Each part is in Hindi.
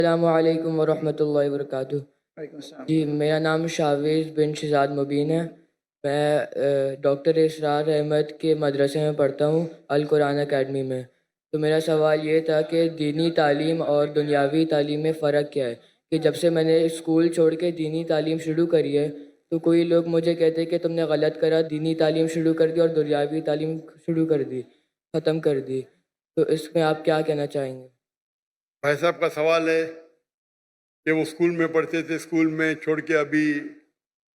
अस्सलामुअलैकुम वरहमतुल्लाहि वबरकातुहू। जी, मेरा नाम शावेज़ बिन शहज़ाद मुबीन है। मैं डॉक्टर इसरार अहमद के मदरसे में पढ़ता हूँ, अल कुरान अकेडमी में। तो मेरा सवाल ये था कि दीनी तालीम और दुनियावी तालीम में फ़र्क क्या है? कि जब से मैंने स्कूल छोड़ के दीनी तालीम शुरू करी है, तो कोई लोग मुझे कहते हैं कि तुमने गलत करा, दीनी तालीम शुरू कर दी और दुनियावी तालीम शुरू कर दी, ख़त्म कर दी। तो इसमें आप क्या कहना चाहेंगे? भाई साहब का सवाल है कि वो स्कूल में पढ़ते थे, स्कूल में छोड़ के अभी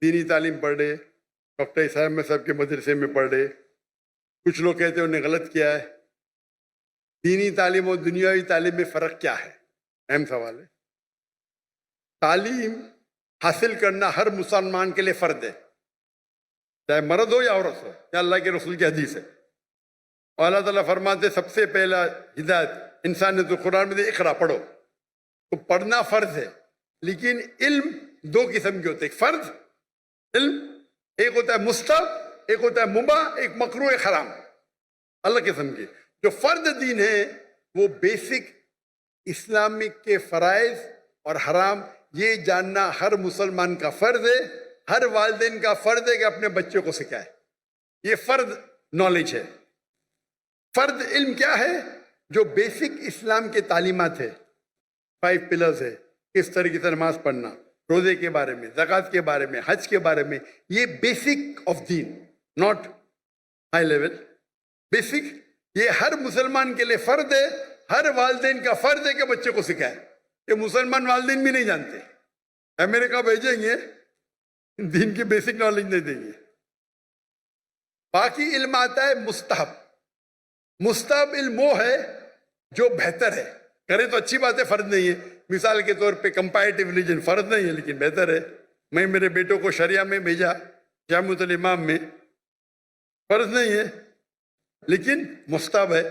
दीनी तालीम पढ़ रहे, डॉक्टर साहब में साहब के मदरसे में पढ़ रहे। कुछ लोग कहते हैं उन्हें गलत किया है। दीनी तालीम और दुनियावी तालीम में फ़र्क क्या है? अहम सवाल है। तालीम हासिल करना हर मुसलमान के लिए फ़र्ज है, चाहे मर्द हो या औरत हो। या अल्लाह के रसूल की हदीस है और अल्लाह ताला फरमाते सबसे पहला हिदायत इंसान ने तो कुरान में इकरा पढ़ो। तो पढ़ना फ़र्ज है, लेकिन इल्म दो किस्म के होते हैं। फ़र्ज इल्म एक होता है मुस्तहब, एक होता है मुबाह, एक मकरूह, एक हराम। अलग किस्म के जो फ़र्ज दीन है वो बेसिक इस्लामिक के फ़राइज़ और हराम ये जानना हर मुसलमान का फ़र्ज है। हर वालिदैन का फ़र्ज है कि अपने बच्चों को सिखाए। ये फ़र्ज नॉलेज है। फ़र्ज इल्म क्या है? जो बेसिक इस्लाम के तालीमात है, 5 पिलर्स है, किस तरीके से नमाज पढ़ना, रोजे के बारे में, ज़कात के बारे में, हज के बारे में, ये basic of Deen, not high level, basic. ये हर मुसलमान के लिए फर्ज है, हर वालिदैन का फर्ज है कि बच्चे को सिखाए। ये मुसलमान वालिदैन भी नहीं जानते, अमेरिका भेजेंगे दीन की बेसिक नॉलेज नहीं देंगे। बाकी इल्म आता है मुस्तहब। मुस्तहब इल्म वो है जो बेहतर है, करे तो अच्छी बात है, फर्ज नहीं है। मिसाल के तौर पे कंपैरेटिव रिलीजन फर्ज नहीं है लेकिन बेहतर है। मैं मेरे बेटों को शरिया में भेजा, जामुअल इमाम में, फर्ज नहीं है लेकिन मुस्तहब है।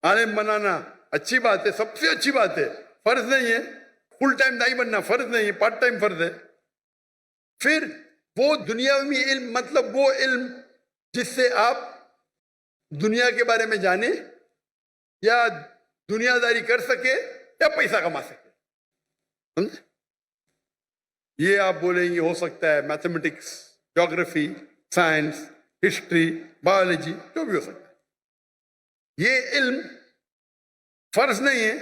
आलिम बनाना अच्छी बात है, सबसे अच्छी बात है, फर्ज नहीं है। फुल टाइम दाई बनना फर्ज नहीं है, पार्ट टाइम फर्ज है। फिर वो दुनियावी इल्म, मतलब वो इल्म जिससे आप दुनिया के बारे में जाने या दुनियादारी कर सके या पैसा कमा सके, समझे? ये आप बोलेंगे हो सकता है mathematics, geography, science, history, biology, जो भी हो सकता है। ये इल्म फर्ज नहीं है,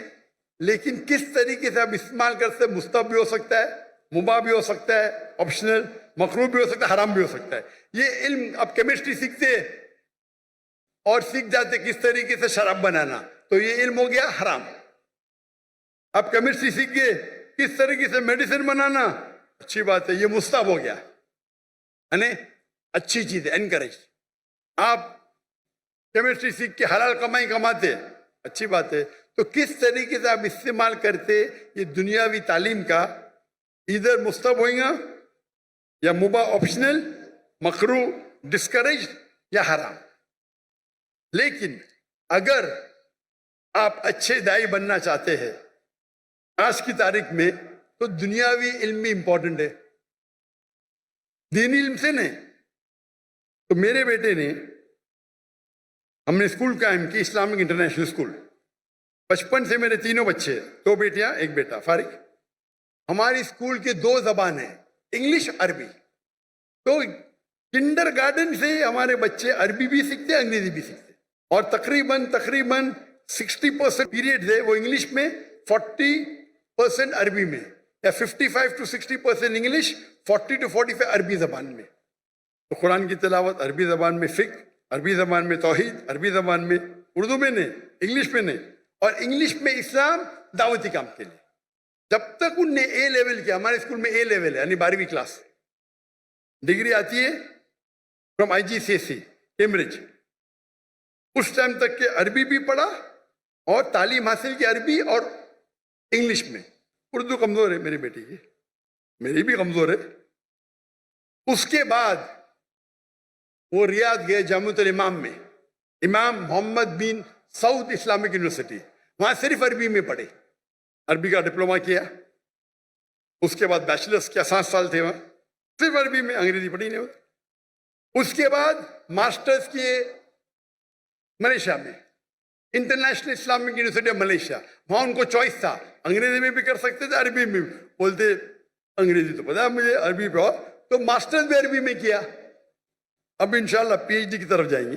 लेकिन किस तरीके से आप इस्तेमाल कर सकते, मुस्तहब भी हो सकता है, मुबाह भी हो सकता है, ऑप्शनल, मकरूह भी हो सकता है, हराम भी हो सकता है। ये इल्म आप केमिस्ट्री सीखते और सीख जाते किस तरीके से शराब बनाना, तो ये इल्म हो गया हराम। आप केमिस्ट्री सीख गए किस तरीके से मेडिसिन बनाना, अच्छी बात है, ये मुस्तहब हो गया, यानी अच्छी चीज है, एनकरेज। आप केमिस्ट्री सीख के हलाल कमाई कमाते, अच्छी बात है। तो किस तरीके से आप इस्तेमाल करते ये दुनियावी तालीम का, इधर मुस्तहब होगा या मुबाह, ऑप्शनल, मकरूह, डिस्करेज या हराम। लेकिन अगर आप अच्छे दाई बनना चाहते हैं आज की तारीख में, तो दुनियावी इल्म भी इंपॉर्टेंट है, दीनी इल्म से नहीं। तो मेरे बेटे ने, हमने स्कूल कायम की, इस्लामिक इंटरनेशनल स्कूल। बचपन से मेरे तीनों बच्चे, 2 बेटियां 1 बेटा, फारिग। हमारी स्कूल के 2 जबान है, इंग्लिश, अरबी। तो किंडरगार्टन से हमारे बच्चे अरबी भी सीखते, अंग्रेजी भी सीखते। और तकरीबन 60% पीरियड है वो इंग्लिश में, 40% अरबी में, या 55 to 60% इंग्लिश, 40 to 45 अरबी जबान में। तो कुरान की तिलावत अरबी जबान में, फिक्र अरबी जबान में, तौहीद अरबी जबान में, उर्दू में नहीं, इंग्लिश में नहीं। और इंग्लिश में इस्लाम दावती काम के लिए। जब तक उनने ए लेवल किया, हमारे स्कूल में ए लेवल है, यानी 12वीं क्लास, डिग्री आती है फ्रॉम IGCSE कैम्ब्रिज। उस टाइम तक के अरबी भी पढ़ा और तालीम हासिल की अरबी और इंग्लिश में। उर्दू कमजोर है मेरी बेटी की, मेरी भी कमजोर है। उसके बाद वो रियाद गए जामुअल इमाम में, इमाम मोहम्मद बिन सऊद इस्लामिक यूनिवर्सिटी, वहां सिर्फ अरबी में पढ़े, अरबी का डिप्लोमा किया। उसके बाद बैचलर्स किया, 7 साल थे वहां, सिर्फ अरबी में, अंग्रेजी पढ़ी नहीं होती। उसके बाद मास्टर्स किए मलेशिया में, international Islamic university of Malaysia, वहां उनको चॉइस था, अंग्रेजी में भी कर सकते थे, अरबी में भी। बोलते अंग्रेजी तो पता है मुझे, अरबी पे तो मास्टर्स भी अरबी में किया, अब इंशाल्लाह पीएचडी की तरफ जाएंगे।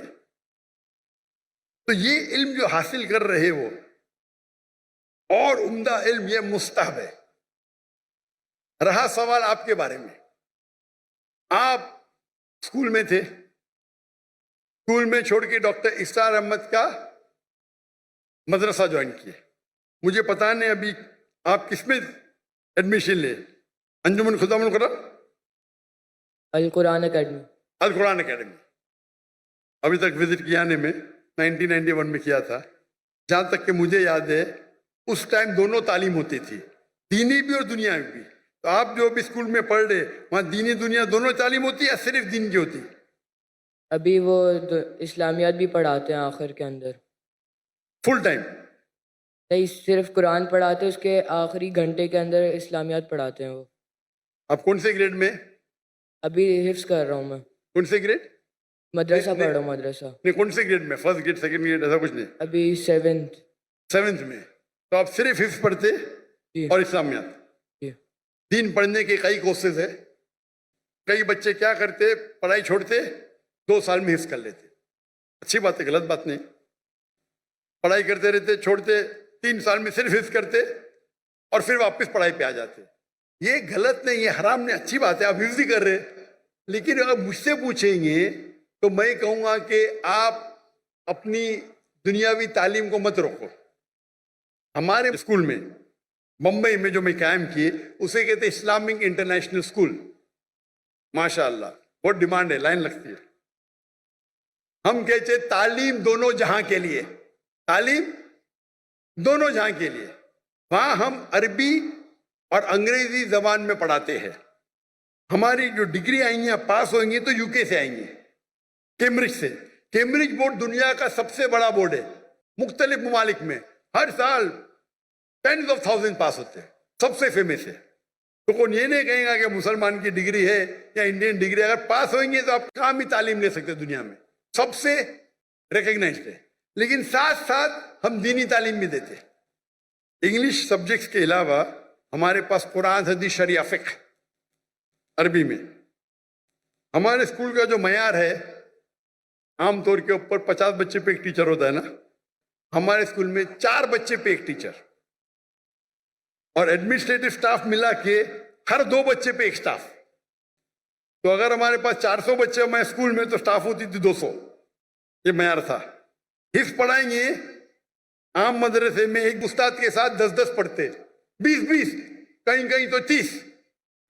तो ये इल्म जो हासिल कर रहे हो और उम्दा इल्म, ये मुस्तहब है। रहा सवाल आपके बारे में, आप स्कूल में थे, स्कूल में छोड़ के डॉक्टर इसरार अहमद का मदरसा ज्वाइन किए। मुझे पता नहीं अभी आप किसमें एडमिशन ले, अंजुमन खुदामुल कुरान, अल कुरान अकेडमी। अल कुरान अकेडमी अभी तक विजिट किया ने में 1991 में किया था। जहां तक कि मुझे याद है उस टाइम दोनों तालीम होती थी, दीनी भी और दुनियावी भी। तो आप जो भी स्कूल में पढ़ रहे, वहां दीनी दुनिया दोनों तालीम होती है या सिर्फ दीन की होती? अभी वो इस्लामियात भी पढ़ाते हैं आखिर के अंदर, फुल टाइम? नहीं, सिर्फ कुरान पढ़ाते हैं, उसके आखिरी घंटे के अंदर इस्लामियात पढ़ाते हैं वो। आप कौन से ग्रेड में? अभी हिफ्स कर रहा हूँ मैं, कौन से ग्रेड? मदरसा पढ़ रहा हूँ, मदरसा। नहीं, कौन से ग्रेड में? फर्स्ट ग्रेड, सेकंड ग्रेड, ऐसा कुछ नहीं? अभी सेवेंथ में। तो आप सिर्फ हिफ्स पढ़ते जी। और इस्लामियात? जी। दीन पढ़ने के कई कोर्सेज है। कई बच्चे क्या करते, पढ़ाई छोड़ते, 2 साल में हिफ्स कर लेते। अच्छी बात है, गलत बात नहीं। पढ़ाई करते रहते, छोड़ते, 3 साल में सिर्फ हिफ्स करते और फिर वापस पढ़ाई पे आ जाते। ये गलत नहीं, ये हराम नहीं, अच्छी बात है, आप हिफ्स ही कर रहे। लेकिन अगर मुझसे पूछेंगे तो मैं कहूंगा कि आप अपनी दुनियावी तालीम को मत रोको। हमारे स्कूल में मुंबई में जो मैं कायम किए, उसे कहते इस्लामिक इंटरनेशनल स्कूल। माशाअल्लाह बहुत डिमांड है, लाइन लगती है। हम कहते तालीम दोनों जहां के लिए, तालीम दोनों जहां के लिए। वहां हम अरबी और अंग्रेजी जबान में पढ़ाते हैं। हमारी जो डिग्री आएंगी, पास होंगी तो यूके से आएंगी, कैम्ब्रिज से। कैम्ब्रिज बोर्ड दुनिया का सबसे बड़ा बोर्ड है, मुख्तलिफ ममालिक में हर साल 10s of thousands पास होते हैं, सबसे फेमस है। तो कौन ये नहीं कहेगा कि मुसलमान की डिग्री है या इंडियन डिग्री, अगर पास होंगे तो आप काम ही तालीम ले सकते दुनिया में, सबसे रिकग्नाइज्ड है। लेकिन साथ साथ हम दीनी तालीम भी देते। इंग्लिश सब्जेक्ट्स के अलावा हमारे पास कुरान, हदीस, शरिया, फिक्र अरबी में। हमारे स्कूल का जो मयार है, आमतौर के ऊपर 50 बच्चे पे एक टीचर होता है ना, हमारे स्कूल में 4 बच्चे पे एक टीचर, और एडमिनिस्ट्रेटिव स्टाफ मिला के हर 2 बच्चे पे एक स्टाफ। तो अगर हमारे पास 400 बच्चे हमारे स्कूल में, तो स्टाफ होती थी 200। ये मयार था। हिफ्ज पढ़ाएंगे, आम मदरसे में एक उस्ताद के साथ 10-10 पढ़ते, 20-20, कहीं कहीं तो 30।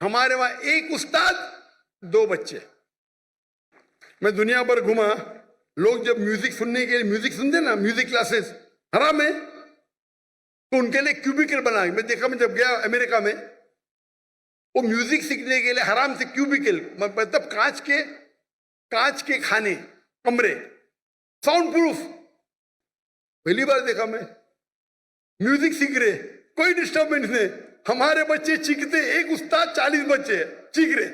हमारे वहां एक उस्ताद 2 बच्चे। मैं दुनिया भर घुमा, लोग जब म्यूजिक सुनने के लिए, म्यूजिक सुनते ना, म्यूजिक क्लासेस हराम है, तो उनके लिए क्यूबिकल बना। मैं देखा, मैं जब गया अमेरिका में, वो म्यूजिक सीखने के लिए हराम से क्यूबिकल, मतलब कांच के खाने, कमरे, साउंड प्रूफ। पहली बार देखा मैं। म्यूजिक सीख रहे, कोई डिस्टर्बेंस नहीं। हमारे बच्चे चीखते, एक उस्ताद 40 बच्चे चीख रहे।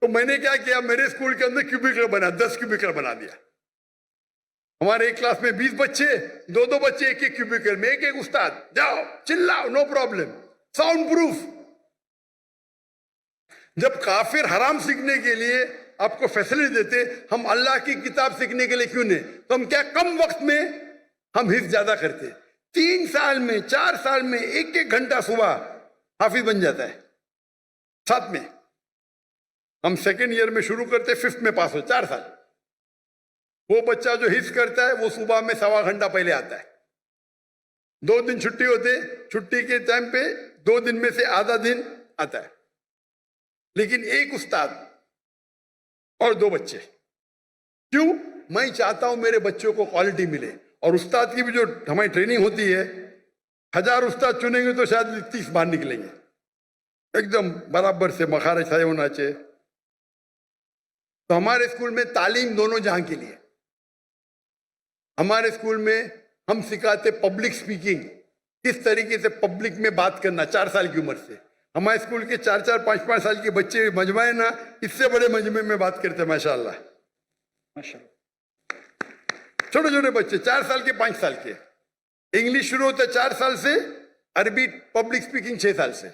तो मैंने क्या किया, मेरे स्कूल के अंदर क्यूबिकल बना, 10 क्यूबिकल बना दिया। हमारे एक क्लास में 20 बच्चे, 2-2 बच्चे एक-एक क्यूबिकल में, एक-एक उस्ताद, जाओ चिल्लाओ, नो प्रॉब्लम, साउंड प्रूफ। जब काफिर हराम सीखने के लिए आपको फैसिलिटी देते, हम अल्लाह की किताब सीखने के लिए क्यों नहीं? तो हम क्या कम वक्त में हम हिफ्ज ज्यादा करते। 3 साल में, 4 साल में 1-1 घंटा सुबह हाफिज बन जाता है। साथ में हम सेकेंड ईयर में शुरू करते, 5th में पास हो, 4 साल। वो बच्चा जो हिफ्ज करता है, वो सुबह में 1.25 घंटा पहले आता है। 2 दिन छुट्टी होते, छुट्टी के टाइम पे 2 दिन में से आधा दिन आता है। लेकिन एक उस्ताद और 2 बच्चे। क्यों? मैं चाहता हूं मेरे बच्चों को क्वालिटी मिले। और उस्ताद की भी जो हमारी ट्रेनिंग होती है, 1000 उस्ताद चुनेंगे तो शायद 30 बाहर निकलेंगे, एकदम बराबर से मखारज सही होना चाहिए। तो हमारे स्कूल में तालीम दोनों जहां के लिए। हमारे स्कूल में हम सिखाते पब्लिक स्पीकिंग, किस तरीके से पब्लिक में बात करना, 4 साल की उम्र से। हमारे स्कूल के 4-4, 5-5 साल के बच्चे मजमा है ना, इससे बड़े मजमे में बात करते हैं, माशाअल्लाह। छोटे छोटे बच्चे 4 साल के 5 साल के। इंग्लिश शुरू होता है 4 साल से, अरबी पब्लिक स्पीकिंग 6 साल से।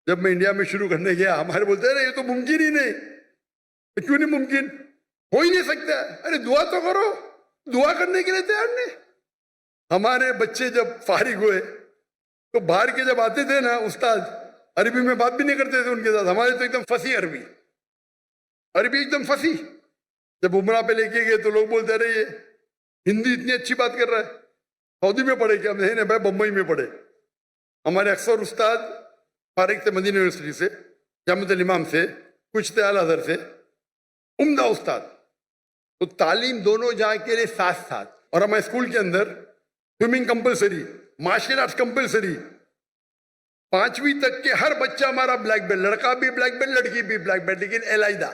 जब मैं इंडिया में शुरू करने गया, हमारे बोलते अरे ये तो मुमकिन ही नहीं। क्यों नहीं मुमकिन? हो ही नहीं सकता। अरे दुआ तो करो, दुआ करने के लिए तैयार नहीं। हमारे बच्चे जब फारिग हुए तो बाहर के जब आते थे ना उस्ताद, अरबी में बात भी नहीं करते थे उनके साथ। हमारे तो एकदम फंसी अरबी एकदम फंसी। जब उमरा पे लेके गए तो लोग बोलते अरे ये हिंदी इतनी अच्छी बात कर रहा है, सऊदी में पढ़े क्या? नहीं भाई, बम्बई में पढ़े। हमारे अक्सर उस्ताद फारिग थे मदीना यूनिवर्सिटी से, जामिअतुल इमाम से, कुछ थे अल अज़हर से, उम्दा उस्ताद। तो तालीम दोनों जहाँ के लिए साथ साथ। और हमारे स्कूल के अंदर swimming compulsory, martial arts compulsory. 5वीं तक के हर बच्चा हमारा ब्लैक बेल्ट, लड़का भी ब्लैक बेल्ट, लड़की भी ब्लैक बेल्ट, लेकिन एलाइदा।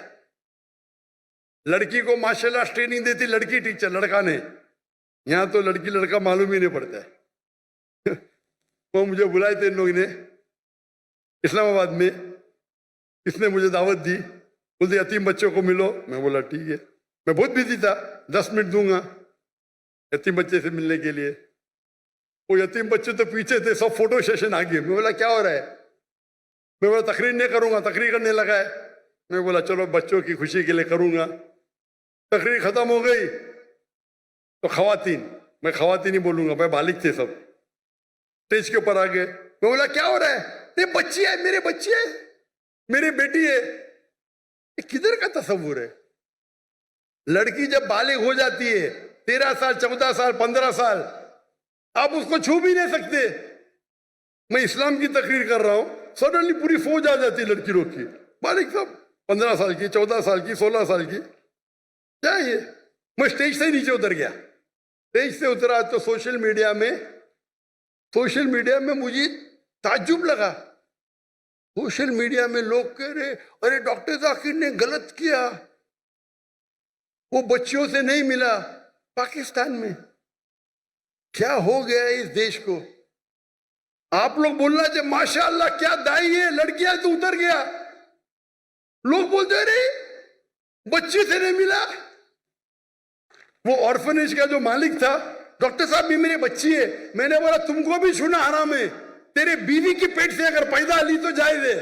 लड़की को मार्शल आर्ट्स ट्रेनिंग देती लड़की टीचर, लड़का ने। यहां तो लड़की लड़का मालूम ही नहीं पड़ता है। वो मुझे बुलाए थे इन लोगों ने इस्लामाबाद में, इसने मुझे दावत दी, बोलते यतीम बच्चों को मिलो। मैं बोला ठीक है। मैं बहुत बिजी था, 10 मिनट दूंगा यतीम बच्चे से मिलने के लिए। वो यतीम बच्चे तो पीछे थे, सब फोटो सेशन आगे। मैं बोला क्या हो रहा है? मैं बोला तकरीर नहीं करूंगा, तकरीर करने लगा है। मैं बोला चलो बच्चों की खुशी के लिए करूंगा। तकरीर खत्म हो गई तो खवातीन, मैं खवातीन ही बोलूंगा भाई, बालिग थे सब, स्टेज के ऊपर आ गए। मैं बोला क्या हो रहा है? ये बच्ची है, मेरे बच्ची है, मेरी बेटी है। ये किधर का तस्वुर है? लड़की जब बालिग हो जाती है 13 साल, 14 साल, 15 साल, आप उसको छू भी नहीं सकते। मैं इस्लाम की तकरीर कर रहा हूं, सडनली पूरी फौज आ जाती है लड़की लोग की, बालिग सब, 15 साल की, 14 साल की, 16 साल की। क्या ये? मैं स्टेज से ही नीचे उतर गया। स्टेज से उतरा तो सोशल मीडिया में मुझे ताज्जुब लगा। सोशल मीडिया में लोग कह रहे अरे डॉक्टर जाकिर ने गलत किया, वो बच्चियों से नहीं मिला। पाकिस्तान में क्या हो गया इस देश को? आप लोग बोलना चाहिए माशाअल्लाह क्या दाई है, लड़कियां तो उतर गया। लोग बोलते अरे बच्ची से नहीं मिला। वो ऑर्फनेज का जो मालिक था, डॉक्टर साहब भी मेरी बच्ची है। मैंने बोला तुमको भी छूना हराम है, तेरे बीवी की पेट से अगर पैदा ली तो जायज है।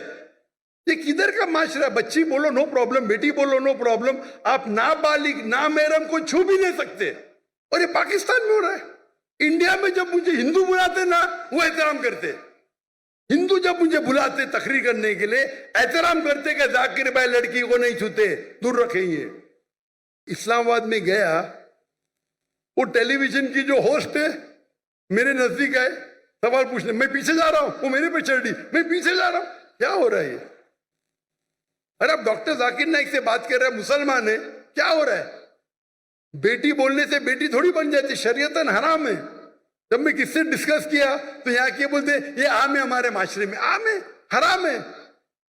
ये किधर का माशरा? बच्ची बोलो नो प्रॉब्लम, बेटी बोलो नो प्रॉब्लम, आप नाबालिग नामहरम को छू भी नहीं सकते। और ये पाकिस्तान में हो रहा है। इंडिया में जब मुझे हिंदू बुलाते ना, वो एहतराम करते। हिंदू जब मुझे बुलाते तकरीर करने के लिए, एहतराम करते कि जाकिर भाई लड़की को नहीं छूते, दूर रखेंगे। इस्लामाबाद में गया, वो टेलीविजन की जो होस्ट है मेरे नजदीक आए, सवाल पूछने। मैं पीछे जा रहा हूं, वो मेरे पे चढ़ दी, मैं पीछे जा रहा हूं। क्या हो रहा है? अरे अब डॉक्टर जाकिर नाइक से बात कर रहे हैं, मुसलमान है, क्या हो रहा है? बेटी बोलने से बेटी थोड़ी बन जाती, शरीयतन हराम है। जब मैं किससे डिस्कस किया तो यहाँ के बोलते ये आम है, हमारे माशरे में आम है, हराम है।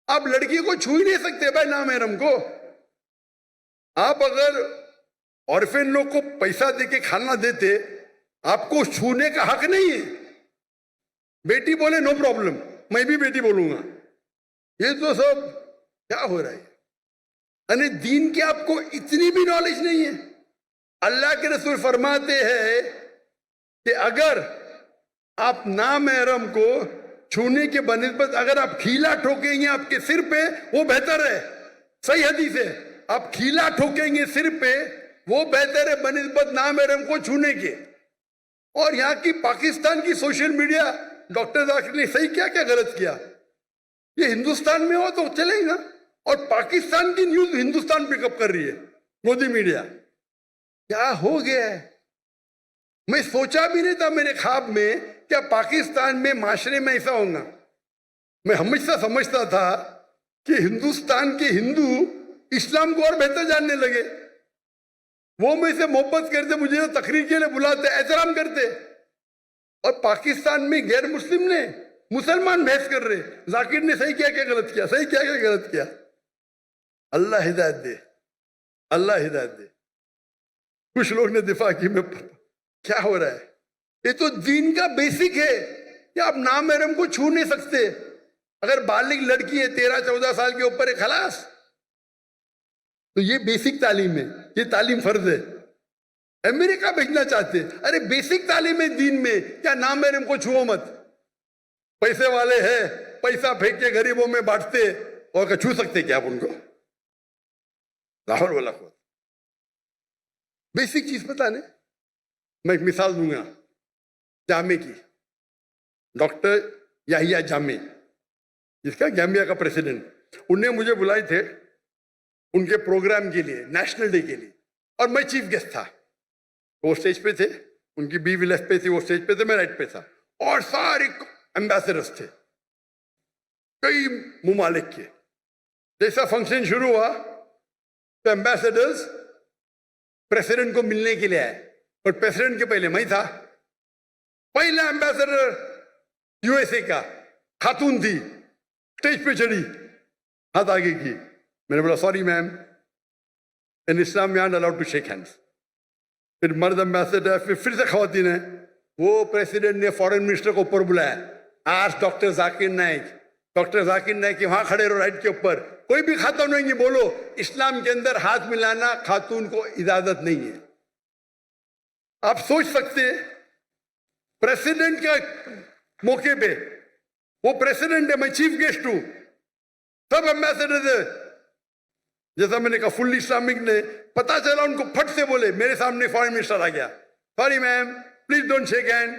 आप लड़की को छू ही नहीं सकते भाई नामहरम को। आप अगर ऑर्फेन लोग को पैसा देके खाना देते, आपको छूने का हक नहीं है। बेटी बोले नो प्रॉब्लम, मैं भी बेटी बोलूंगा। ये तो सब क्या हो रहा है? अरे दीन की आपको इतनी भी नॉलेज नहीं है। अल्लाह के रसूल फरमाते हैं कि अगर आप नामहरम को छूने के बनिस्बत अगर आप खीला ठोकेंगे आपके सिर पे, वो बेहतर है। सही हदीस है, आप खीला ठोकेंगे सिर पे, वो बेहतर है बनिस्बत नामहरम को छूने के। और यहाँ की पाकिस्तान की सोशल मीडिया, डॉक्टर जाकिर ने सही क्या क्या गलत किया? ये हिंदुस्तान में हो तो चलेगा, और पाकिस्तान की न्यूज हिंदुस्तान पिकअप कर रही है, मोदी मीडिया। क्या हो गया है? मैं सोचा भी नहीं था मेरे ख्वाब में क्या पाकिस्तान में माशरे में ऐसा होगा। मैं हमेशा समझता था कि हिंदुस्तान के हिंदू इस्लाम को और बेहतर जानने लगे। वो मुझसे मोहब्बत करते, मुझे तो तकरीर के लिए बुलाते, एहतराम करते। और पाकिस्तान में गैर मुस्लिम ने मुसलमान बहस कर रहे, जाकिर ने सही क्या क्या गलत किया, सही क्या क्या गलत किया। अल्लाह हिदायत दे, अल्लाह हिदायत दे। कुछ लोग ने दिफा की, में क्या हो रहा है? ये तो दीन का बेसिक है कि आप नामहरम को छू नहीं सकते। अगर बालिग लड़की है 13-14 साल के ऊपर है, खलास। तो ये बेसिक तालीम है, ये तालीम फर्ज है। अमेरिका भेजना चाहते। अरे बेसिक तालीम है दीन में, क्या नाम है इनको छुओ मत। पैसे वाले हैं, पैसा फेंक के गरीबों में बांटते, और क्या छू सकते क्या आप उनको? लाहौर वाला को बेसिक चीज पता नहीं। मैं एक मिसाल दूंगा जामे की। डॉक्टर याहिया जामे, जिसका गैम्बिया का प्रेसिडेंट, उन्हें मुझे बुलाए थे उनके प्रोग्राम के लिए, नेशनल डे के लिए, और मैं चीफ गेस्ट था। वो स्टेज पे थे, उनकी बीवी लेफ्ट पे थी, वो स्टेज पे थे, मैं राइट पे था, और सारे एम्बेसडर्स थे कई मुमालिक के। जैसा फंक्शन शुरू हुआ तो एम्बेसडर्स प्रेसिडेंट को मिलने के लिए आए, और प्रेसिडेंट के पहले मैं था। पहला एम्बेसडर यूएसए का खातून थी, स्टेज पे चढ़ी, हाथ आगे की। मैंने बोला sorry ma'am, in Islam we are not allowed to shake hands. फिर मर्द एम्बेसडर, फिर से खवातीन है। वो प्रेसिडेंट ने फॉरेन मिनिस्टर को ऊपर बुलाया, आज डॉक्टर जाकिर नाइक, डॉक्टर जाकिर नाइक वहां खड़े रहो राइट के ऊपर, कोई भी खातून नहीं, बोलो इस्लाम के अंदर हाथ मिलाना खातून को इजाजत नहीं है। आप सोच सकते हैं प्रेसिडेंट के मौके पे, वो प्रेसिडेंट है, मैं चीफ गेस्ट हूं, सब एम्बेसडर है। जैसा मैंने कहा फुल इस्लामिक ने, पता चला उनको फट से बोले, मेरे सामने फॉरेन मिनिस्टर आ गया, sorry ma'am please don't shake hand.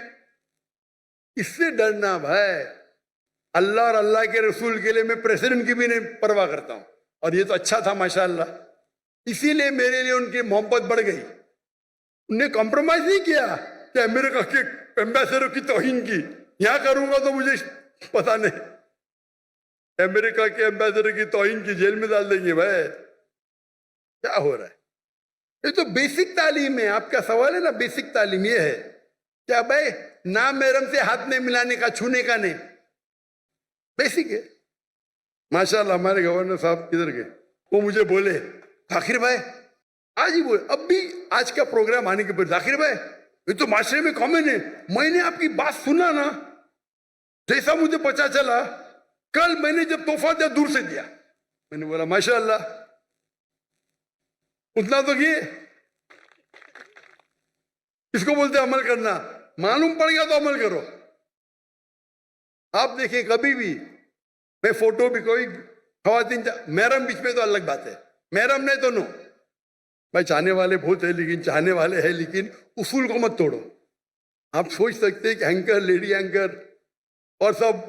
इससे डरना भाई, अल्लाह और अल्लाह के रसूल के लिए मैं प्रेसिडेंट की भी नहीं परवाह करता हूं। और ये तो अच्छा था माशाअल्लाह, इसीलिए मेरे लिए उनकी मोहब्बत बढ़ गई। उन्हें कॉम्प्रोमाइज नहीं किया कि अमेरिका के एम्बेसडर की तौहीन की, यहां करूंगा तो मुझे पता नहीं, अमेरिका के एम्बेसडर की तौहीन की जेल में डाल देंगे भाई। क्या हो रहा है? ये तो बेसिक तालीम है। आपका सवाल है ना, बेसिक तालीम ये है क्या भाई, नाम महरम से हाथ नहीं मिलाने का, छूने का नहीं, बेसिक है। माशाल्लाह हमारे गवर्नर साहब किधर गए, वो मुझे बोले जाकिर भाई, आज ही बोले, अब भी आज का प्रोग्राम आने के बाद, जाकिर भाई ये तो माशरे में कॉमन है, मैंने आपकी बात सुना ना, जैसा मुझे पता चला कल मैंने जब तोहफा दिया दूर से दिया। मैंने बोला माशाअल्लाह, उतना तो किए। इसको बोलते अमल करना, मालूम पड़ गया तो अमल करो। आप देखिए कभी भी, मैं फोटो भी कोई खवातीन महरम बीच में तो अलग बात है, महरम नहीं तो नो भाई। चाहने वाले बहुत है, लेकिन चाहने वाले हैं, लेकिन उसूल को मत तोड़ो। आप सोच सकते हैं कि एंकर, लेडी एंकर और सब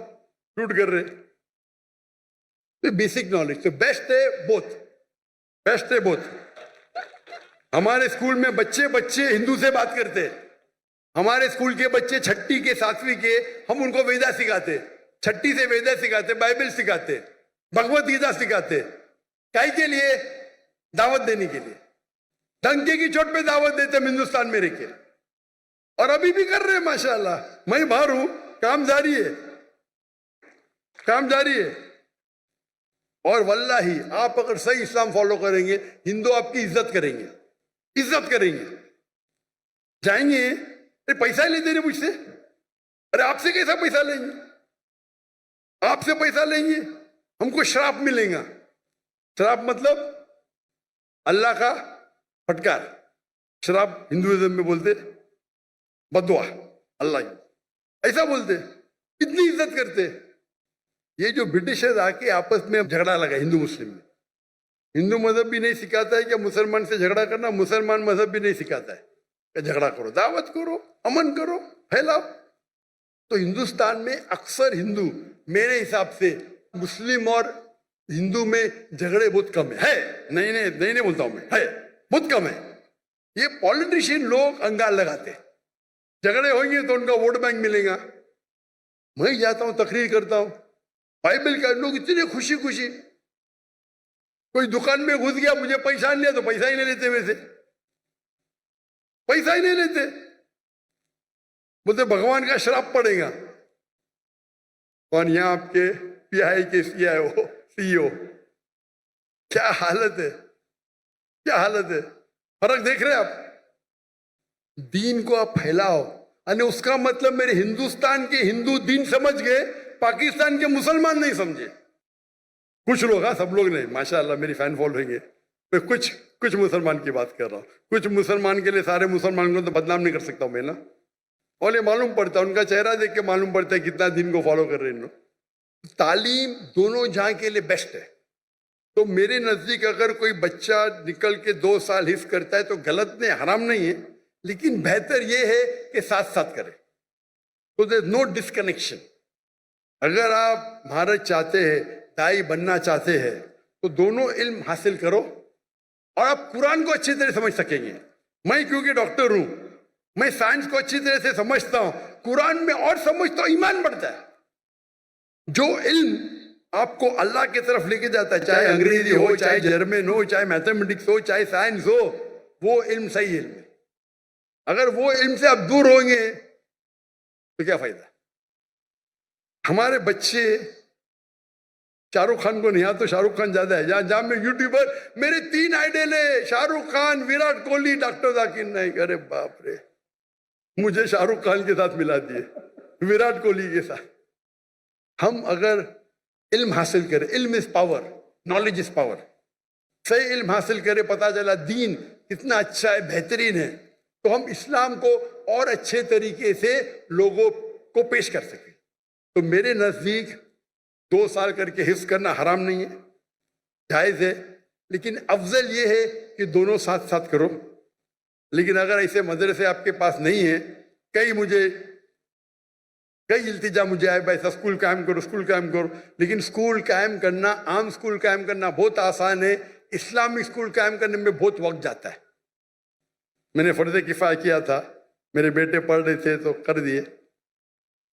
शूट कर रहे, तो बेसिक नॉलेज तो बेस्ट है, बोथ बेस्ट है बोथ। हमारे स्कूल में बच्चे हिंदू से बात करते, हमारे स्कूल के बच्चे छठी के 7वीं के, हम उनको वेदा सिखाते, छठी से वेदा सिखाते, बाइबल सिखाते, भगवत गीता सिखाते। काहे के लिए? दावत देने के लिए। डंके की चोट पे दावत देते हम हिंदुस्तान में रह के, और अभी भी कर रहे हैं माशाल्लाह। मैं बाहर हूं, काम जारी है, काम जारी है। और वल्लाही आप अगर सही इस्लाम फॉलो करेंगे, हिंदू आपकी इज्जत करेंगे, इज्जत करेंगे। जाएंगे, अरे पैसा ही लेते मुझसे, अरे आपसे कैसा पैसा लेंगे, आपसे पैसा लेंगे, हमको श्राप मिलेगा। श्राप मतलब अल्लाह का फटकार, श्राप हिंदुइज्म में बोलते बदुआ, अल्लाह ऐसा बोलते, इतनी इज्जत करते। ये जो ब्रिटिशर्स आके आपस में झगड़ा लगा हिंदू मुस्लिम में, हिंदू मजहब भी नहीं सिखाता है कि मुसलमान से झगड़ा करना, मुसलमान मजहब भी नहीं सिखाता है कि झगड़ा करो, दावत करो, अमन करो, फैलाओ। तो हिंदुस्तान में अक्सर हिंदू, मेरे हिसाब से मुस्लिम और हिंदू में झगड़े बहुत कम है। नहीं बोलता हूं मैं, है बहुत कम है। ये पॉलिटिशियन लोग अंगार लगाते, झगड़े होंगे तो उनका वोट बैंक मिलेगा। मैं जाता हूं, तकरीर करता हूं, बाइबल का लोग इतने खुशी खुशी, कोई दुकान में घुस गया, मुझे पैसा नहीं लिया तो पैसा ही नहीं लेते, वैसे पैसा ही नहीं लेते, बोलते भगवान का श्राप पड़ेगा। कौन? यहाँ आपके पीआई के सीईओ। क्या हालत है, क्या हालत है। फर्क देख रहे हैं आप? दीन को आप फैलाओ, और उसका मतलब मेरे हिंदुस्तान के हिंदू दीन समझ गए, पाकिस्तान के मुसलमान नहीं समझे। कुछ लोग, हाँ सब लोग नहीं, माशाअल्लाह मेरी फैन फॉलोइंग है, मैं कुछ कुछ मुसलमान की बात कर रहा हूँ। कुछ मुसलमान के लिए सारे मुसलमानों को तो बदनाम नहीं कर सकता हूँ मैं ना। और ये मालूम पड़ता है, उनका चेहरा देख के मालूम पड़ता है कितना दिन को फॉलो कर रहे हैं इन लोग। तालीम दोनों जहाँ के लिए बेस्ट है। तो मेरे नजदीक अगर कोई बच्चा निकल के 2 साल हिफ्ज करता है तो गलत नहीं, हराम नहीं है, लेकिन बेहतर ये है कि साथ साथ करे। तो देयर नो डिस्कनेक्शन। अगर आप महारत चाहते हैं, दाई बनना चाहते हैं, तो दोनों इल्म हासिल करो और आप कुरान को अच्छी तरह समझ सकेंगे। मैं क्योंकि डॉक्टर हूं, मैं साइंस को अच्छी तरह से समझता हूं, कुरान में और समझता हूं, ईमान बढ़ता है। जो इल्म आपको अल्लाह की तरफ लेके जाता है, चाहे अंग्रेजी हो, चाहे जर्मन हो, चाहे मैथमेटिक्स हो, चाहे साइंस हो, वो इल्म सही इल्म है। अगर वो इल्म से आप दूर होंगे तो क्या फायदा। हमारे बच्चे शाहरुख खान को नहीं, यहाँ तो शाहरुख खान ज्यादा है, जहां में यूट्यूबर, मेरे 3 आइडल है, शाहरुख खान, विराट कोहली, डॉक्टर जाकिर नाइक। अरे बाप रे, मुझे शाहरुख खान के साथ मिला दिए, विराट कोहली के साथ। हम अगर इल्म हासिल करें, इल्म is power, knowledge is power, सही इल्म हासिल करें, पता चला दीन कितना अच्छा है, बेहतरीन है, तो हम इस्लाम को और अच्छे तरीके से लोगों को पेश कर सकें। तो मेरे नजदीक 2 साल करके हिफ्ज करना हराम नहीं है, जायज है, लेकिन अफजल ये है कि दोनों साथ साथ करो। लेकिन अगर ऐसे मदरसे आपके पास नहीं है, कई इल्तिजा मुझे आए, भाई ऐसा स्कूल कायम करो, स्कूल कायम करो, लेकिन स्कूल कायम करना, आम स्कूल कायम करना बहुत आसान है, इस्लामिक स्कूल कायम करने में बहुत वक्त जाता है। मैंने फर्ज किफाया किया था, मेरे बेटे पढ़ रहे थे तो कर दिए,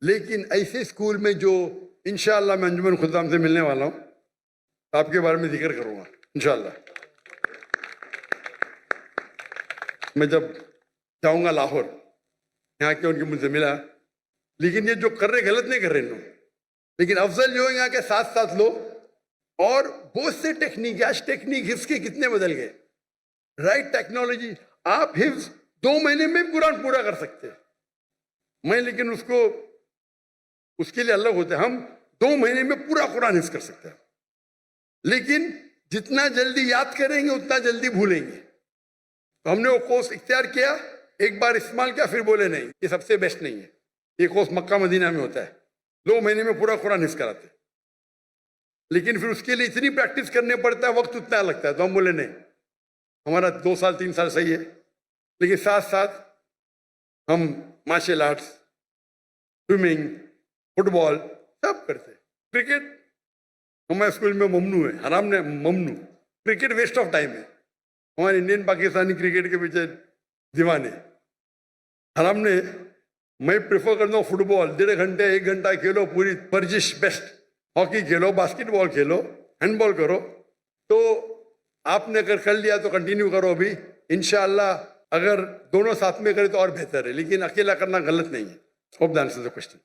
लेकिन ऐसे स्कूल में जो इंशाअल्लाह मैं अंजुमन खुदाम से मिलने वाला हूँ, आपके बारे में जिक्र करूँगा इंशाअल्लाह। मैं जब जाऊँगा लाहौर, यहाँ के उनके मुझसे मिला, लेकिन ये जो कर रहे गलत नहीं कर रहे लोग, लेकिन अफजल जो है यहाँ के साथ साथ लो। और बहुत से टेक्निक, आज टेक्निक हिफ्ज के कितने बदल गए, राइट टेक्नोलॉजी, आप हिफ्ज 2 महीने में कुरान पूरा कर सकते हैं। मैं लेकिन उसके लिए अलग होता है, हम 2 महीने में पूरा कुरान हिफ्ज कर सकते हैं, लेकिन जितना जल्दी याद करेंगे उतना जल्दी भूलेंगे। तो हमने वो कोर्स इख्तियार किया, एक बार इस्तेमाल किया, फिर बोले नहीं ये सबसे बेस्ट नहीं है। ये कोर्स मक्का मदीना में होता है, 2 महीने में पूरा कुरान हिफ्ज कराते, लेकिन फिर उसके लिए इतनी प्रैक्टिस करने पड़ता है, वक्त उतना लगता है। तो हम बोले नहीं, हमारा 2 साल 3 साल सही है, लेकिन साथ साथ हम मार्शल आर्ट्स, स्विमिंग, फुटबॉल सब करते। क्रिकेट हमारे स्कूल में ममनू है, हराम ने ममनू, क्रिकेट वेस्ट ऑफ टाइम है। हमारे इंडियन पाकिस्तानी क्रिकेट के पीछे दीवाने, हराम ने। मैं प्रेफर करता हूँ फुटबॉल, 1.5 घंटे 1 घंटा खेलो, पूरी वर्जिश बेस्ट, हॉकी खेलो, बास्केटबॉल खेलो, हैंडबॉल करो। तो आपने अगर कर लिया तो कंटिन्यू करो अभी, इंशाअल्लाह अगर दोनों साथ में करें तो और बेहतर है, लेकिन अकेला करना गलत नहीं है। Hope that answers the question.